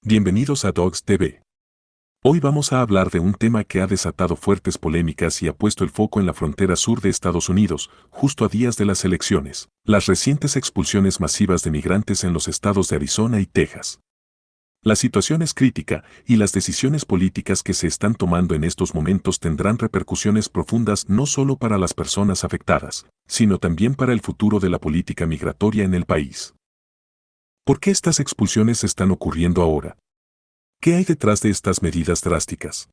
Bienvenidos a Dogs TV. Hoy vamos a hablar de un tema que ha desatado fuertes polémicas y ha puesto el foco en la frontera sur de Estados Unidos, justo a días de las elecciones: las recientes expulsiones masivas de migrantes en los estados de Arizona y Texas. La situación es crítica y las decisiones políticas que se están tomando en estos momentos tendrán repercusiones profundas no solo para las personas afectadas, sino también para el futuro de la política migratoria en el país. ¿Por qué estas expulsiones están ocurriendo ahora? ¿Qué hay detrás de estas medidas drásticas?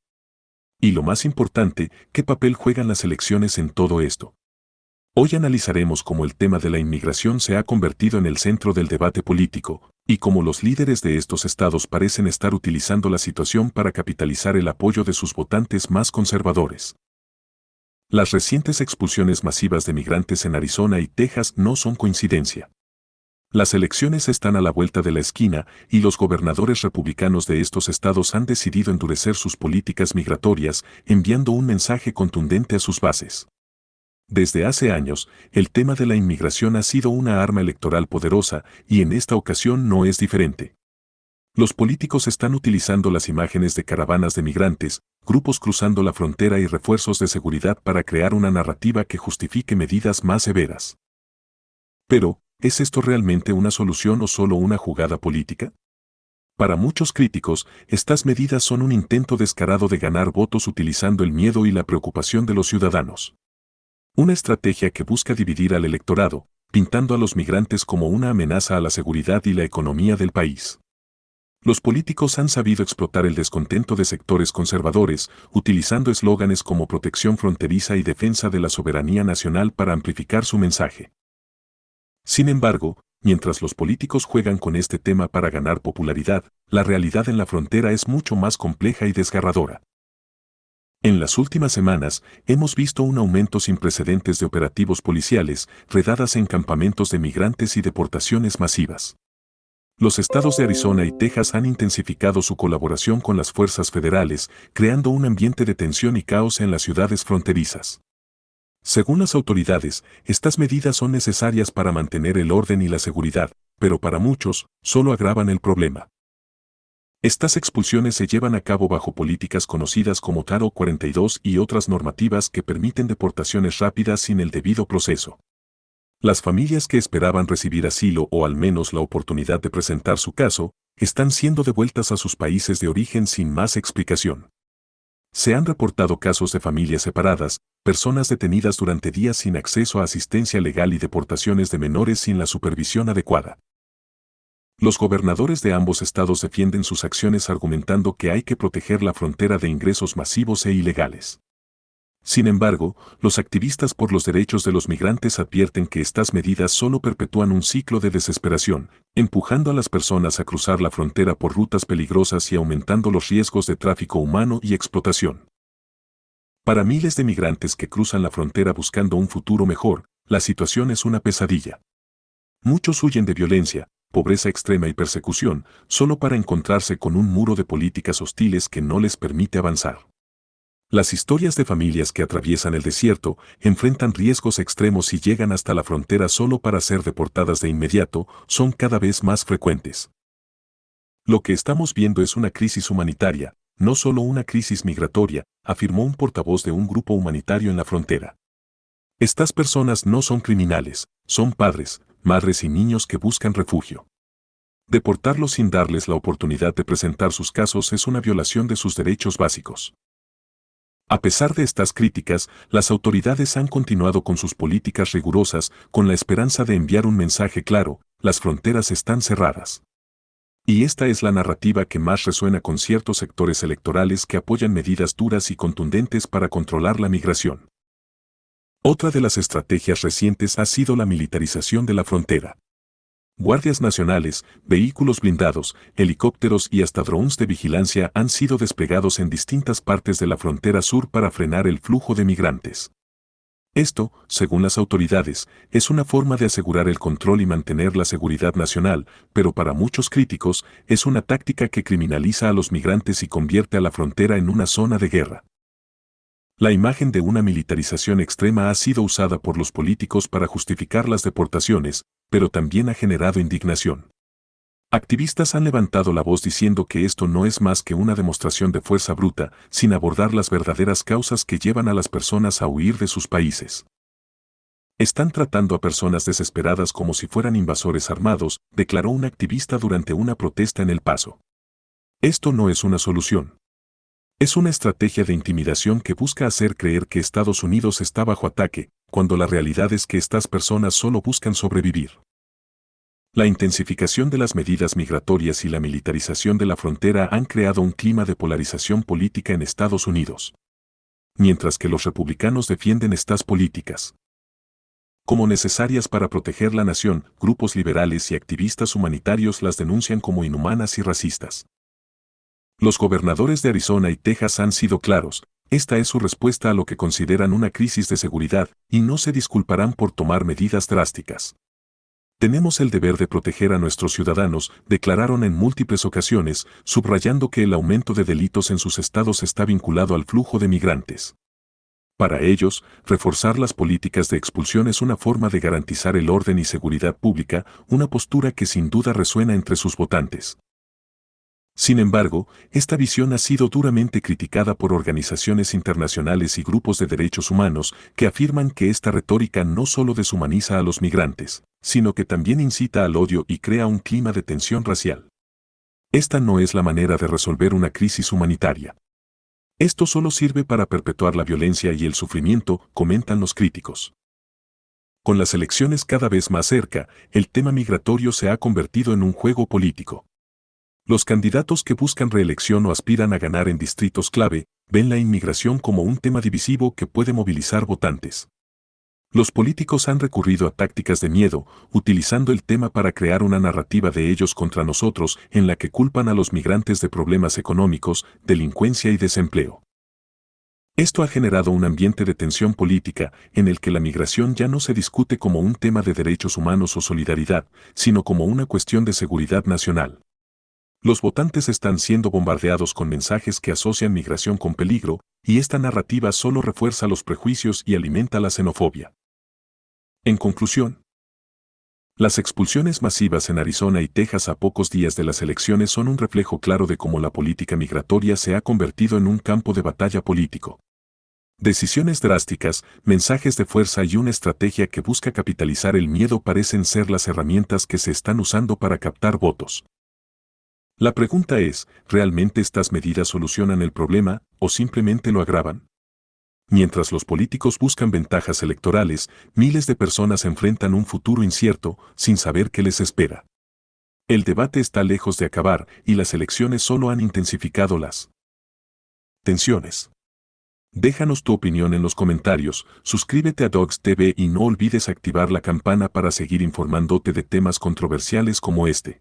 Y lo más importante, ¿qué papel juegan las elecciones en todo esto? Hoy analizaremos cómo el tema de la inmigración se ha convertido en el centro del debate político, y cómo los líderes de estos estados parecen estar utilizando la situación para capitalizar el apoyo de sus votantes más conservadores. Las recientes expulsiones masivas de migrantes en Arizona y Texas no son coincidencia. Las elecciones están a la vuelta de la esquina y los gobernadores republicanos de estos estados han decidido endurecer sus políticas migratorias, enviando un mensaje contundente a sus bases. Desde hace años, el tema de la inmigración ha sido una arma electoral poderosa y en esta ocasión no es diferente. Los políticos están utilizando las imágenes de caravanas de migrantes, grupos cruzando la frontera y refuerzos de seguridad para crear una narrativa que justifique medidas más severas. Pero, ¿es esto realmente una solución o solo una jugada política? Para muchos críticos, estas medidas son un intento descarado de ganar votos utilizando el miedo y la preocupación de los ciudadanos. Una estrategia que busca dividir al electorado, pintando a los migrantes como una amenaza a la seguridad y la economía del país. Los políticos han sabido explotar el descontento de sectores conservadores, utilizando eslóganes como protección fronteriza y defensa de la soberanía nacional para amplificar su mensaje. Sin embargo, mientras los políticos juegan con este tema para ganar popularidad, la realidad en la frontera es mucho más compleja y desgarradora. En las últimas semanas, hemos visto un aumento sin precedentes de operativos policiales, redadas en campamentos de migrantes y deportaciones masivas. Los estados de Arizona y Texas han intensificado su colaboración con las fuerzas federales, creando un ambiente de tensión y caos en las ciudades fronterizas. Según las autoridades, estas medidas son necesarias para mantener el orden y la seguridad, pero para muchos, solo agravan el problema. Estas expulsiones se llevan a cabo bajo políticas conocidas como Title 42 y otras normativas que permiten deportaciones rápidas sin el debido proceso. Las familias que esperaban recibir asilo o al menos la oportunidad de presentar su caso, están siendo devueltas a sus países de origen sin más explicación. Se han reportado casos de familias separadas, personas detenidas durante días sin acceso a asistencia legal y deportaciones de menores sin la supervisión adecuada. Los gobernadores de ambos estados defienden sus acciones argumentando que hay que proteger la frontera de ingresos masivos e ilegales. Sin embargo, los activistas por los derechos de los migrantes advierten que estas medidas solo perpetúan un ciclo de desesperación, empujando a las personas a cruzar la frontera por rutas peligrosas y aumentando los riesgos de tráfico humano y explotación. Para miles de migrantes que cruzan la frontera buscando un futuro mejor, la situación es una pesadilla. Muchos huyen de violencia, pobreza extrema y persecución, solo para encontrarse con un muro de políticas hostiles que no les permite avanzar. Las historias de familias que atraviesan el desierto, enfrentan riesgos extremos y llegan hasta la frontera solo para ser deportadas de inmediato, son cada vez más frecuentes. Lo que estamos viendo es una crisis humanitaria, no solo una crisis migratoria, afirmó un portavoz de un grupo humanitario en la frontera. Estas personas no son criminales, son padres, madres y niños que buscan refugio. Deportarlos sin darles la oportunidad de presentar sus casos es una violación de sus derechos básicos. A pesar de estas críticas, las autoridades han continuado con sus políticas rigurosas, con la esperanza de enviar un mensaje claro: las fronteras están cerradas. Y esta es la narrativa que más resuena con ciertos sectores electorales que apoyan medidas duras y contundentes para controlar la migración. Otra de las estrategias recientes ha sido la militarización de la frontera. Guardias nacionales, vehículos blindados, helicópteros y hasta drones de vigilancia han sido desplegados en distintas partes de la frontera sur para frenar el flujo de migrantes. Esto, según las autoridades, es una forma de asegurar el control y mantener la seguridad nacional, pero para muchos críticos, es una táctica que criminaliza a los migrantes y convierte a la frontera en una zona de guerra. La imagen de una militarización extrema ha sido usada por los políticos para justificar las deportaciones, pero también ha generado indignación. Activistas han levantado la voz diciendo que esto no es más que una demostración de fuerza bruta, sin abordar las verdaderas causas que llevan a las personas a huir de sus países. Están tratando a personas desesperadas como si fueran invasores armados, declaró un activista durante una protesta en El Paso. Esto no es una solución. Es una estrategia de intimidación que busca hacer creer que Estados Unidos está bajo ataque, cuando la realidad es que estas personas solo buscan sobrevivir. La intensificación de las medidas migratorias y la militarización de la frontera han creado un clima de polarización política en Estados Unidos. Mientras que los republicanos defienden estas políticas como necesarias para proteger la nación, grupos liberales y activistas humanitarios las denuncian como inhumanas y racistas. Los gobernadores de Arizona y Texas han sido claros, esta es su respuesta a lo que consideran una crisis de seguridad, y no se disculparán por tomar medidas drásticas. Tenemos el deber de proteger a nuestros ciudadanos, declararon en múltiples ocasiones, subrayando que el aumento de delitos en sus estados está vinculado al flujo de migrantes. Para ellos, reforzar las políticas de expulsión es una forma de garantizar el orden y seguridad pública, una postura que sin duda resuena entre sus votantes. Sin embargo, esta visión ha sido duramente criticada por organizaciones internacionales y grupos de derechos humanos que afirman que esta retórica no solo deshumaniza a los migrantes, sino que también incita al odio y crea un clima de tensión racial. Esta no es la manera de resolver una crisis humanitaria. Esto solo sirve para perpetuar la violencia y el sufrimiento, comentan los críticos. Con las elecciones cada vez más cerca, el tema migratorio se ha convertido en un juego político. Los candidatos que buscan reelección o aspiran a ganar en distritos clave, ven la inmigración como un tema divisivo que puede movilizar votantes. Los políticos han recurrido a tácticas de miedo, utilizando el tema para crear una narrativa de ellos contra nosotros en la que culpan a los migrantes de problemas económicos, delincuencia y desempleo. Esto ha generado un ambiente de tensión política en el que la migración ya no se discute como un tema de derechos humanos o solidaridad, sino como una cuestión de seguridad nacional. Los votantes están siendo bombardeados con mensajes que asocian migración con peligro, y esta narrativa solo refuerza los prejuicios y alimenta la xenofobia. En conclusión, las expulsiones masivas en Arizona y Texas a pocos días de las elecciones son un reflejo claro de cómo la política migratoria se ha convertido en un campo de batalla político. Decisiones drásticas, mensajes de fuerza y una estrategia que busca capitalizar el miedo parecen ser las herramientas que se están usando para captar votos. La pregunta es, ¿realmente estas medidas solucionan el problema o simplemente lo agravan? Mientras los políticos buscan ventajas electorales, miles de personas enfrentan un futuro incierto, sin saber qué les espera. El debate está lejos de acabar y las elecciones solo han intensificado las tensiones. Déjanos tu opinión en los comentarios, suscríbete a Dogs TV y no olvides activar la campana para seguir informándote de temas controversiales como este.